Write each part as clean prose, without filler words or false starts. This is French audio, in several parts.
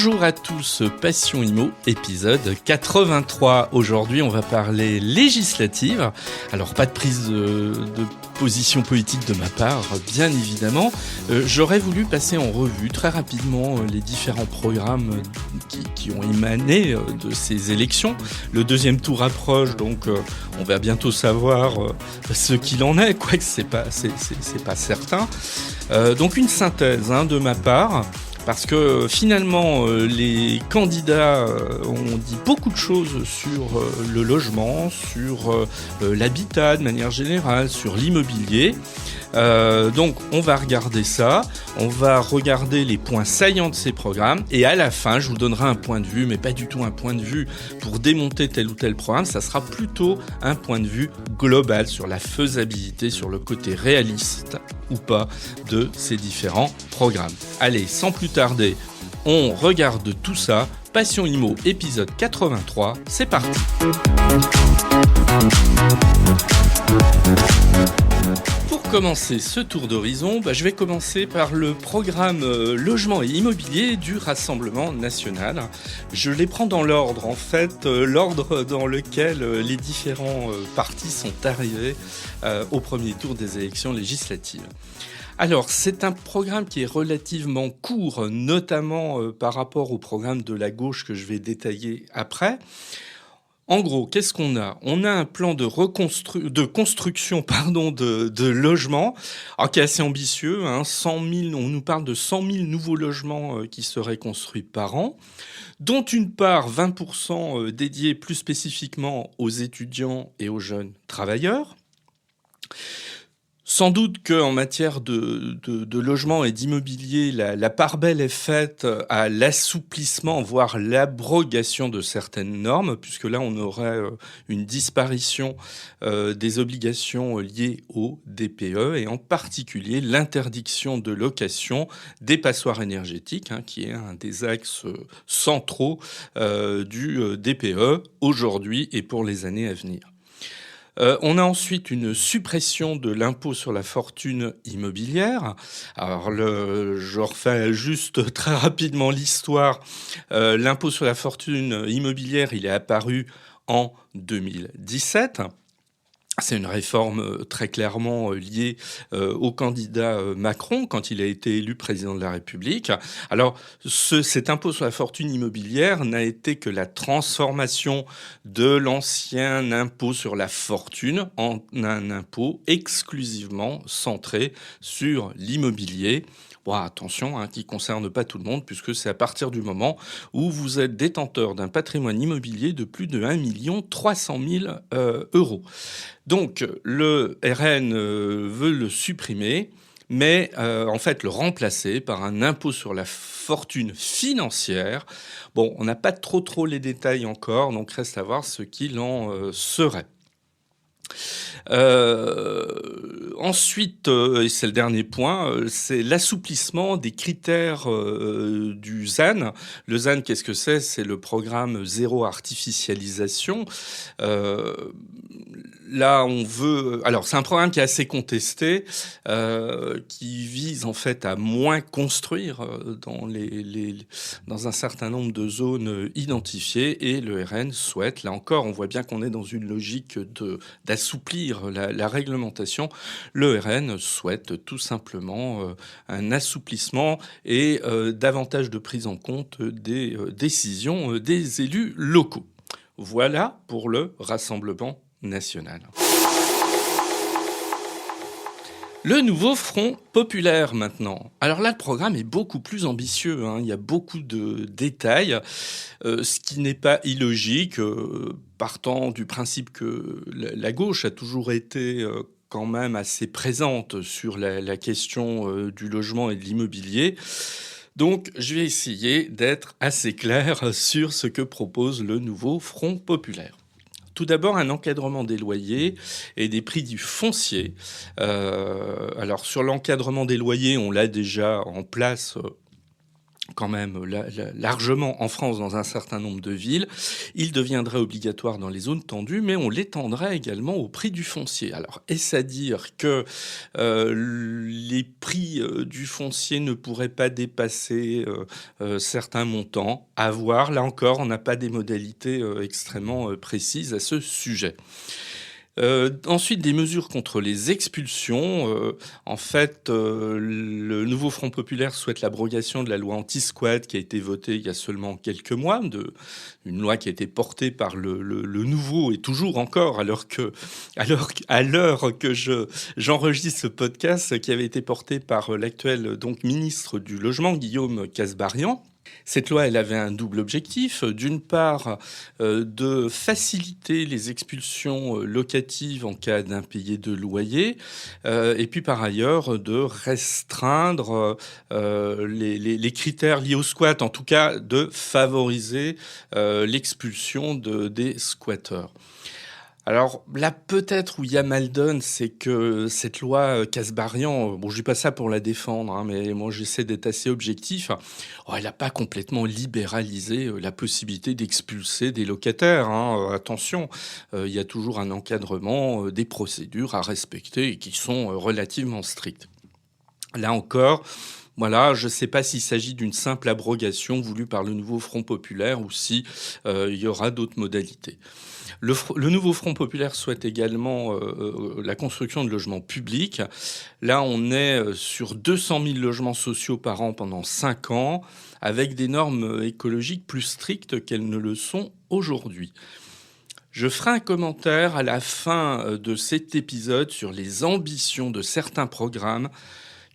Bonjour à tous, Passion Immo, épisode 83. Aujourd'hui, on va parler législative. Alors, pas de prise de position politique de ma part, bien évidemment. J'aurais voulu passer en revue très rapidement les différents programmes qui ont émané de ces élections. Le deuxième tour approche, donc on va bientôt savoir ce qu'il en est, quoique c'est pas certain. Donc une synthèse de ma part. Parce que finalement, les candidats ont dit beaucoup de choses sur le logement, sur l'habitat de manière générale, sur l'immobilier. Donc on va regarder ça, on va regarder les points saillants de ces programmes et à la fin je vous donnerai un point de vue, mais pas du tout un point de vue pour démonter tel ou tel programme, ça sera plutôt un point de vue global sur la faisabilité, sur le côté réaliste ou pas de ces différents programmes. Allez, sans plus tarder, on regarde tout ça. Passion Immo, épisode 83, c'est parti. Pour commencer ce tour d'horizon, je vais commencer par le programme logement et immobilier du Rassemblement national. Je les prends dans l'ordre, en fait, l'ordre dans lequel les différents partis sont arrivés au premier tour des élections législatives. Alors, c'est un programme qui est relativement court, notamment par rapport au programme de la gauche que je vais détailler après. En gros, qu'est-ce qu'on a ? On a un plan de construction de logements, alors qui est assez ambitieux. 100 000, on nous parle de 100 000 nouveaux logements qui seraient construits par an, dont une part, 20%, dédiée plus spécifiquement aux étudiants et aux jeunes travailleurs. Sans doute qu'en matière de logement et d'immobilier, la part belle est faite à l'assouplissement, voire l'abrogation de certaines normes, puisque là, on aurait une disparition des obligations liées au DPE, et en particulier l'interdiction de location des passoires énergétiques, qui est un des axes centraux du DPE aujourd'hui et pour les années à venir. On a ensuite une suppression de l'impôt sur la fortune immobilière. Alors, je refais juste très rapidement l'histoire. L'impôt sur la fortune immobilière, il est apparu en 2017. C'est une réforme très clairement liée au candidat Macron quand il a été élu président de la République. Alors, cet impôt sur la fortune immobilière n'a été que la transformation de l'ancien impôt sur la fortune en un impôt exclusivement centré sur l'immobilier. Bon, attention, qui ne concerne pas tout le monde, puisque c'est à partir du moment où vous êtes détenteur d'un patrimoine immobilier de plus de 1 300 000 euros. Donc, le RN veut le supprimer, mais en fait le remplacer par un impôt sur la fortune financière. Bon, on n'a pas trop les détails encore, donc reste à voir ce qu'il en serait. Ensuite, et c'est le dernier point, c'est l'assouplissement des critères du ZAN. Le ZAN, qu'est-ce que c'est ? C'est le programme zéro artificialisation. Là, on veut... Alors, c'est un programme qui est assez contesté, qui vise en fait à moins construire dans un certain nombre de zones identifiées, et le RN souhaite, là encore, on voit bien qu'on est dans une logique d'assouplir la réglementation. Le RN souhaite tout simplement un assouplissement et davantage de prise en compte des décisions des élus locaux. Voilà pour le Rassemblement national. Le nouveau Front populaire maintenant. Alors là, le programme est beaucoup plus ambitieux. Il y a beaucoup de détails, ce qui n'est pas illogique, partant du principe que la gauche a toujours été quand même assez présente sur la question du logement et de l'immobilier. Donc, je vais essayer d'être assez clair sur ce que propose le nouveau Front populaire. Tout d'abord, un encadrement des loyers et des prix du foncier. Alors, sur l'encadrement des loyers, on l'a déjà en place quand même largement en France dans un certain nombre de villes. Il deviendrait obligatoire dans les zones tendues, mais on l'étendrait également au prix du foncier. Alors, est-ce à dire que les prix du foncier ne pourraient pas dépasser certains montants? À voir, là encore, on n'a pas des modalités extrêmement précises à ce sujet. Ensuite, des mesures contre les expulsions. En fait, le nouveau Front populaire souhaite l'abrogation de la loi anti-squat qui a été votée il y a seulement quelques mois, une loi qui a été portée par le nouveau et toujours encore, à l'heure que j'enregistre ce podcast, qui avait été portée par l'actuel donc ministre du Logement, Guillaume Kasbarian. Cette loi, elle avait un double objectif. D'une part, de faciliter les expulsions locatives en cas d'impayé de loyer, et puis par ailleurs, de restreindre les critères liés au squat, en tout cas de favoriser l'expulsion des squatteurs. Alors là, peut-être où il y a mal donne, c'est que cette loi Kasbarian, bon, je dis pas ça pour la défendre, hein, mais moi j'essaie d'être assez objectif. Elle n'a pas complètement libéralisé la possibilité d'expulser des locataires, hein. Attention, il y a toujours un encadrement, des procédures à respecter et qui sont relativement strictes. Là encore, voilà, je ne sais pas s'il s'agit d'une simple abrogation voulue par le nouveau Front populaire ou si il y aura d'autres modalités. Le nouveau Front populaire souhaite également la construction de logements publics. Là, on est sur 200 000 logements sociaux par an pendant 5 ans, avec des normes écologiques plus strictes qu'elles ne le sont aujourd'hui. Je ferai un commentaire à la fin de cet épisode sur les ambitions de certains programmes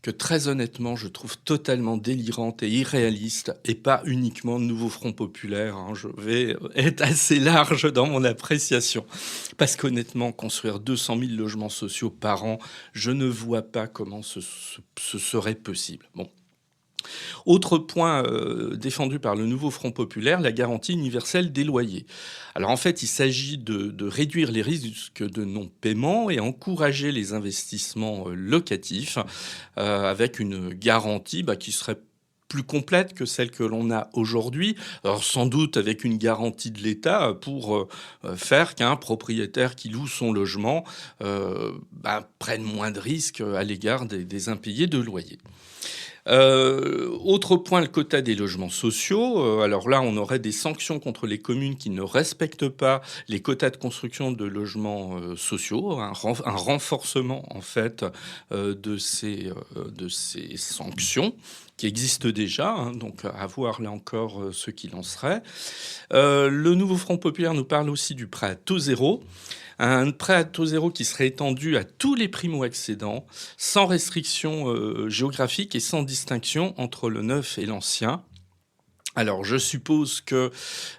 que très honnêtement, je trouve totalement délirante et irréaliste, et pas uniquement de nouveau Front populaire, hein. Je vais être assez large dans mon appréciation. Parce qu'honnêtement, construire 200 000 logements sociaux par an, je ne vois pas comment ce serait possible. Bon. Autre point défendu par le nouveau Front populaire, la garantie universelle des loyers. Alors en fait, il s'agit de réduire les risques de non-paiement et encourager les investissements locatifs avec une garantie qui serait plus complète que celle que l'on a aujourd'hui. Alors sans doute avec une garantie de l'État pour faire qu'un propriétaire qui loue son logement prenne moins de risques à l'égard des impayés de loyer. Autre point, le quota des logements sociaux. Alors là, on aurait des sanctions contre les communes qui ne respectent pas les quotas de construction de logements sociaux, un renforcement en fait de ces sanctions qui existent déjà, hein, donc à voir là encore ce qu'il en serait. Le nouveau Front populaire nous parle aussi du prêt à taux zéro. Un prêt à taux zéro qui serait étendu à tous les primo-accédants, sans restriction géographique et sans distinction entre le neuf et l'ancien. Alors, je suppose que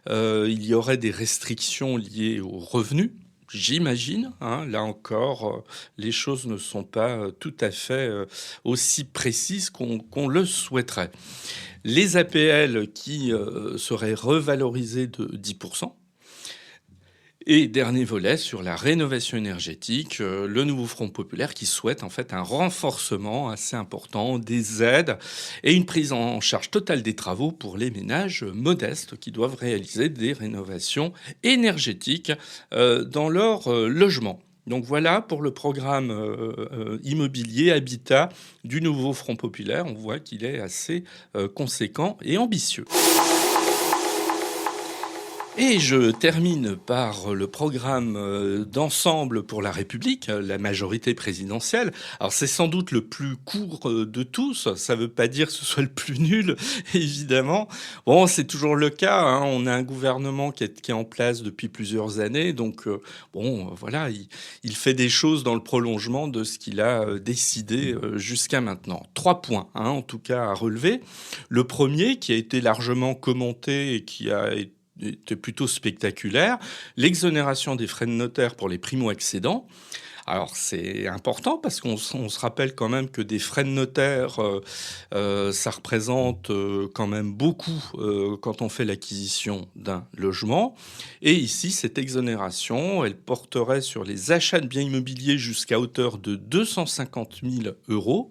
il y aurait des restrictions liées aux revenus. J'imagine, hein, là encore, les choses ne sont pas tout à fait aussi précises qu'on le souhaiterait. Les APL qui seraient revalorisées de 10%. Et dernier volet sur la rénovation énergétique, le nouveau Front populaire qui souhaite en fait un renforcement assez important des aides et une prise en charge totale des travaux pour les ménages modestes qui doivent réaliser des rénovations énergétiques dans leur logement. Donc voilà pour le programme immobilier Habitat du nouveau Front populaire. On voit qu'il est assez conséquent et ambitieux. Et je termine par le programme d'ensemble pour la République, la majorité présidentielle. Alors c'est sans doute le plus court de tous, ça ne veut pas dire que ce soit le plus nul, évidemment. Bon, c'est toujours le cas, hein. On a un gouvernement qui est en place depuis plusieurs années, donc voilà, il fait des choses dans le prolongement de ce qu'il a décidé jusqu'à maintenant. 3 points, hein, en tout cas à relever. Le premier, qui a été largement commenté et qui a été était plutôt spectaculaire, l'exonération des frais de notaire pour les primo-accédants. Alors c'est important parce qu'on se rappelle quand même que des frais de notaire, ça représente quand même beaucoup quand on fait l'acquisition d'un logement. Et ici, cette exonération, elle porterait sur les achats de biens immobiliers jusqu'à hauteur de 250 000 euros.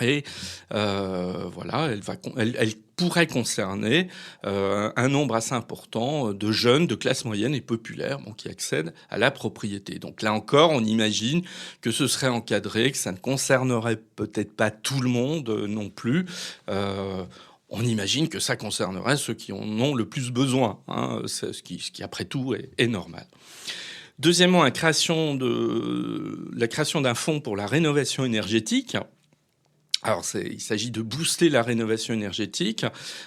Et voilà, elle pourrait concerner un nombre assez important de jeunes de classe moyenne et populaire, bon, qui accèdent à la propriété. Donc là encore, on imagine que ce serait encadré, que ça ne concernerait peut-être pas tout le monde non plus. On imagine que ça concernerait ceux qui en ont le plus besoin, hein, ce qui après tout est normal. Deuxièmement, la création d'un fonds pour la rénovation énergétique. Alors, il s'agit de booster la rénovation énergétique,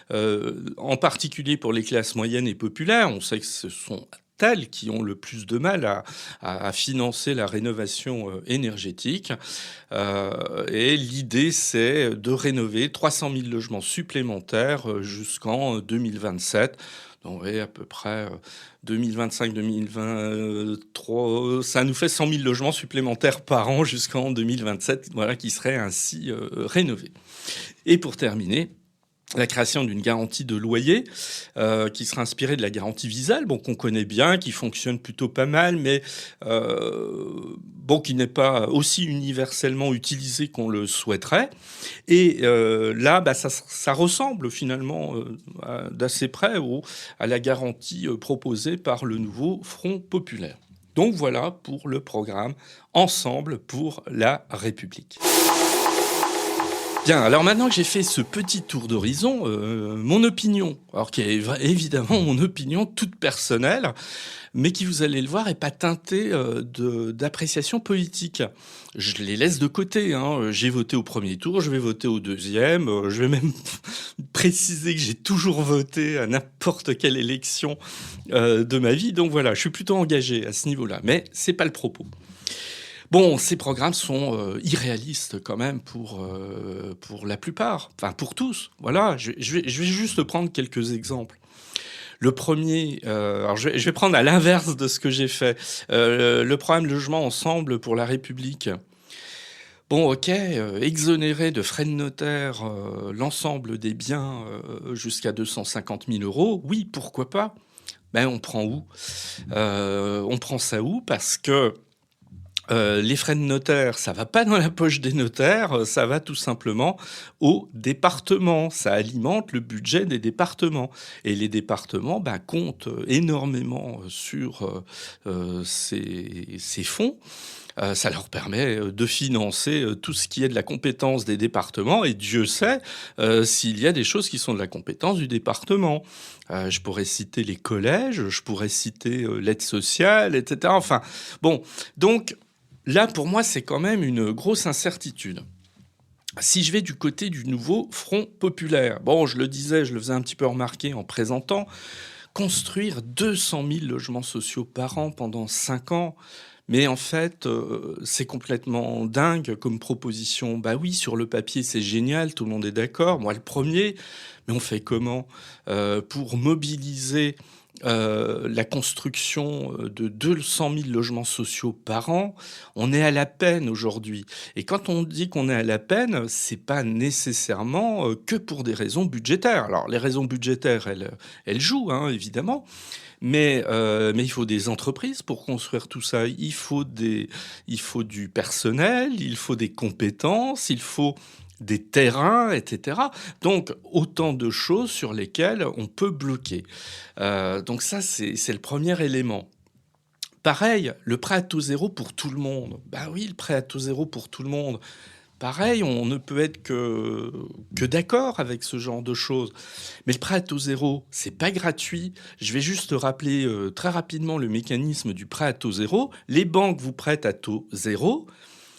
en particulier pour les classes moyennes et populaires. On sait que ce sont elles qui ont le plus de mal à financer la rénovation énergétique. Et l'idée, c'est de rénover 300 000 logements supplémentaires jusqu'en 2027. Donc, à peu près 2025-2023, ça nous fait 100 000 logements supplémentaires par an jusqu'en 2027, voilà, qui seraient ainsi rénovés. Et pour terminer, la création d'une garantie de loyer qui sera inspirée de la garantie Visale, bon, qu'on connaît bien, qui fonctionne plutôt pas mal, mais bon, qui n'est pas aussi universellement utilisée qu'on le souhaiterait. Et là, ça ressemble finalement d'assez près à la garantie proposée par le nouveau Front populaire. Donc voilà pour le programme Ensemble pour la République. Bien, alors maintenant que j'ai fait ce petit tour d'horizon, mon opinion, alors qui est évidemment mon opinion toute personnelle, mais qui, vous allez le voir, est pas teintée d'appréciation politique. Je les laisse de côté, hein. J'ai voté au premier tour, je vais voter au deuxième, je vais même préciser que j'ai toujours voté à n'importe quelle élection de ma vie, donc voilà, je suis plutôt engagé à ce niveau-là, mais c'est pas le propos. Bon, ces programmes sont irréalistes quand même pour la plupart, enfin pour tous. Voilà, je vais juste prendre quelques exemples. Le premier, alors je vais prendre à l'inverse de ce que j'ai fait. Le programme Logement Ensemble pour la République. Bon, ok, exonérer de frais de notaire l'ensemble des biens jusqu'à 250 000 euros, oui, pourquoi pas. Ben, on prend où On prend ça où? Parce que les frais de notaire, ça va pas dans la poche des notaires, ça va tout simplement aux départements. Ça alimente le budget des départements. Et les départements comptent énormément sur ces fonds. Ça leur permet de financer tout ce qui est de la compétence des départements. Et Dieu sait s'il y a des choses qui sont de la compétence du département. Je pourrais citer les collèges, je pourrais citer l'aide sociale, etc. Enfin, bon, donc... Là, pour moi, c'est quand même une grosse incertitude. Si je vais du côté du nouveau Front populaire, bon, je le disais, je le faisais un petit peu remarquer en présentant, construire 200 000 logements sociaux par an pendant 5 ans, mais en fait, c'est complètement dingue comme proposition. Bah oui, sur le papier, c'est génial, tout le monde est d'accord, moi le premier, mais on fait comment pour mobiliser la construction de 200 000 logements sociaux par an? On est à la peine aujourd'hui. Et quand on dit qu'on est à la peine, c'est pas nécessairement que pour des raisons budgétaires. Alors, les raisons budgétaires, elles jouent, hein, évidemment. Mais il faut des entreprises pour construire tout ça. Il faut du personnel, il faut des compétences, il faut des terrains, etc. Donc, autant de choses sur lesquelles on peut bloquer. Donc ça, c'est le premier élément. Pareil, le prêt à taux zéro pour tout le monde. Ben oui, le prêt à taux zéro pour tout le monde. Pareil, on ne peut être que d'accord avec ce genre de choses. Mais le prêt à taux zéro, c'est pas gratuit. Je vais juste rappeler très rapidement le mécanisme du prêt à taux zéro. Les banques vous prêtent à taux zéro,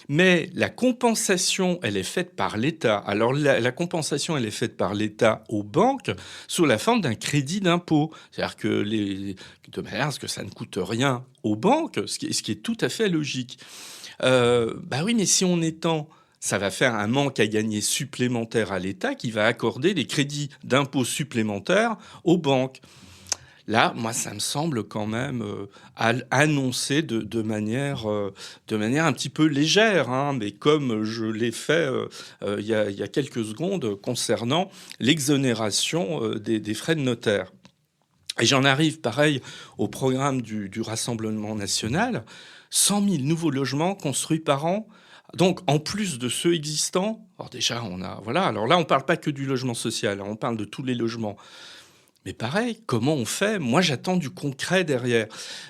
mais la compensation, elle est faite par l'État. Alors la compensation, elle est faite par l'État aux banques sous la forme d'un crédit d'impôt. C'est-à-dire que de manière à ce que ça ne coûte rien aux banques, ce qui est tout à fait logique. Bah oui, mais si on étend, ça va faire un manque à gagner supplémentaire à l'État qui va accorder des crédits d'impôt supplémentaires aux banques. Là, moi, ça me semble quand même annoncé de manière un petit peu légère, hein, mais comme je l'ai fait il y a quelques secondes concernant l'exonération des frais de notaire. Et j'en arrive, pareil, au programme du Rassemblement national. 100 000 nouveaux logements construits par an. Donc, en plus de ceux existants, alors déjà, alors là, on ne parle pas que du logement social, on parle de tous les logements. Mais pareil, comment on fait? Moi, j'attends du concret derrière.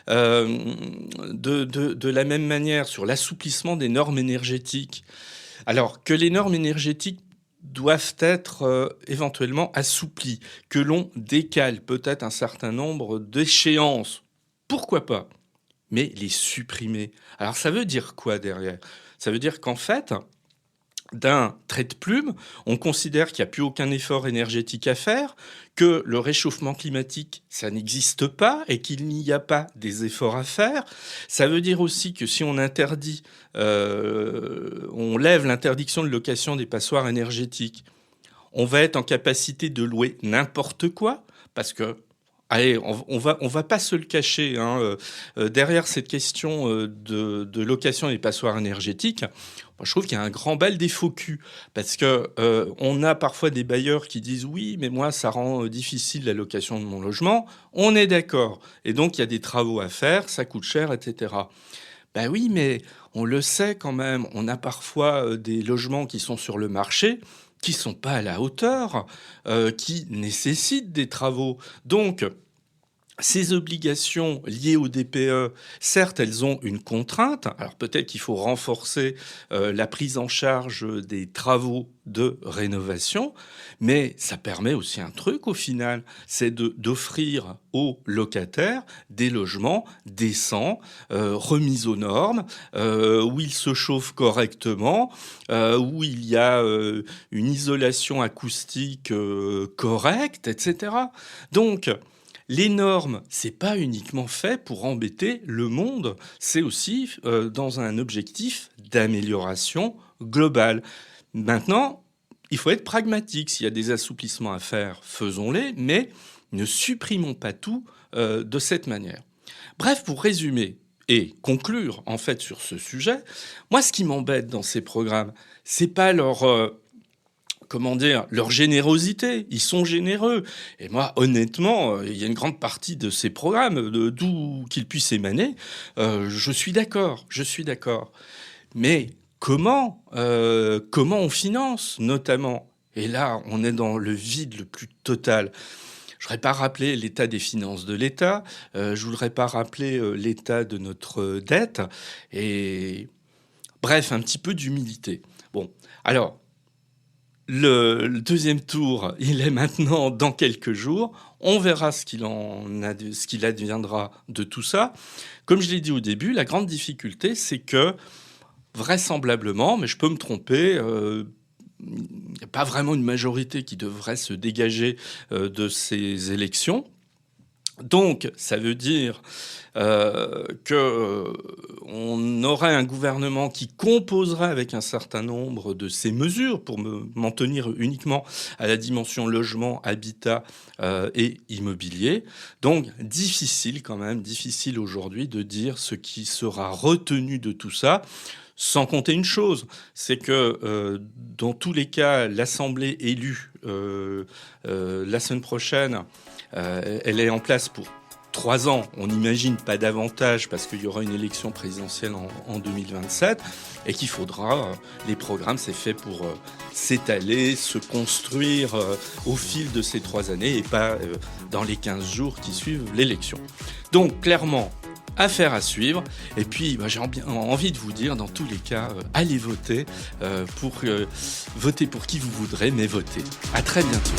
De la même manière, sur l'assouplissement des normes énergétiques. Alors, que les normes énergétiques doivent être éventuellement assouplies, que l'on décale peut-être un certain nombre d'échéances. Pourquoi pas? Mais les supprimer. Alors, ça veut dire quoi derrière? Ça veut dire qu'en fait, d'un trait de plume, on considère qu'il n'y a plus aucun effort énergétique à faire, que le réchauffement climatique, ça n'existe pas et qu'il n'y a pas des efforts à faire. Ça veut dire aussi que si on interdit, on lève l'interdiction de location des passoires énergétiques, on va être en capacité de louer n'importe quoi, parce que allez, on va pas se le cacher, hein, derrière cette question de location des passoires énergétiques, moi, je trouve qu'il y a un grand bal des faux culs, parce que on a parfois des bailleurs qui disent oui, mais moi ça rend difficile la location de mon logement. On est d'accord, et donc il y a des travaux à faire, ça coûte cher, etc. Ben oui, mais on le sait quand même, on a parfois des logements qui sont sur le marché qui sont pas à la hauteur, qui nécessitent des travaux. Donc, ces obligations liées au DPE, certes, elles ont une contrainte. Alors peut-être qu'il faut renforcer la prise en charge des travaux de rénovation, mais ça permet aussi un truc au final, c'est d'offrir aux locataires des logements décents, remis aux normes, où ils se chauffent correctement, où il y a une isolation acoustique correcte, etc. Donc, les normes, c'est pas uniquement fait pour embêter le monde, c'est aussi dans un objectif d'amélioration globale. Maintenant, il faut être pragmatique. S'il y a des assouplissements à faire, faisons-les, mais ne supprimons pas tout de cette manière. Bref, pour résumer et conclure en fait sur ce sujet, moi ce qui m'embête dans ces programmes, c'est pas leur générosité. Ils sont généreux. Et moi, honnêtement, il y a une grande partie de ces programmes, d'où qu'ils puissent émaner, je suis d'accord. Mais comment on finance, notamment? Et là, on est dans le vide le plus total. Je voudrais pas rappeler l'état des finances de l'État. Je voudrais pas rappeler l'état de notre dette. Et bref, un petit peu d'humilité. Bon, alors, le deuxième tour, il est maintenant dans quelques jours. On verra ce qu'il adviendra de tout ça. Comme je l'ai dit au début, la grande difficulté, c'est que, vraisemblablement, mais je peux me tromper, il n'y a pas vraiment une majorité qui devrait se dégager de ces élections. Donc, ça veut dire qu'on aurait un gouvernement qui composerait avec un certain nombre de ces mesures pour m'en tenir uniquement à la dimension logement, habitat et immobilier. Donc, difficile aujourd'hui de dire ce qui sera retenu de tout ça. Sans compter une chose, c'est que dans tous les cas, l'Assemblée élue la semaine prochaine, elle est en place pour 3 ans. On n'imagine pas davantage parce qu'il y aura une élection présidentielle en 2027 et qu'il faudra, les programmes, c'est fait pour s'étaler, se construire au fil de ces 3 années et pas dans les 15 jours qui suivent l'élection. Donc, clairement, affaire à suivre. Et puis, j'ai envie de vous dire, dans tous les cas, allez voter votez pour qui vous voudrez, mais votez. À très bientôt.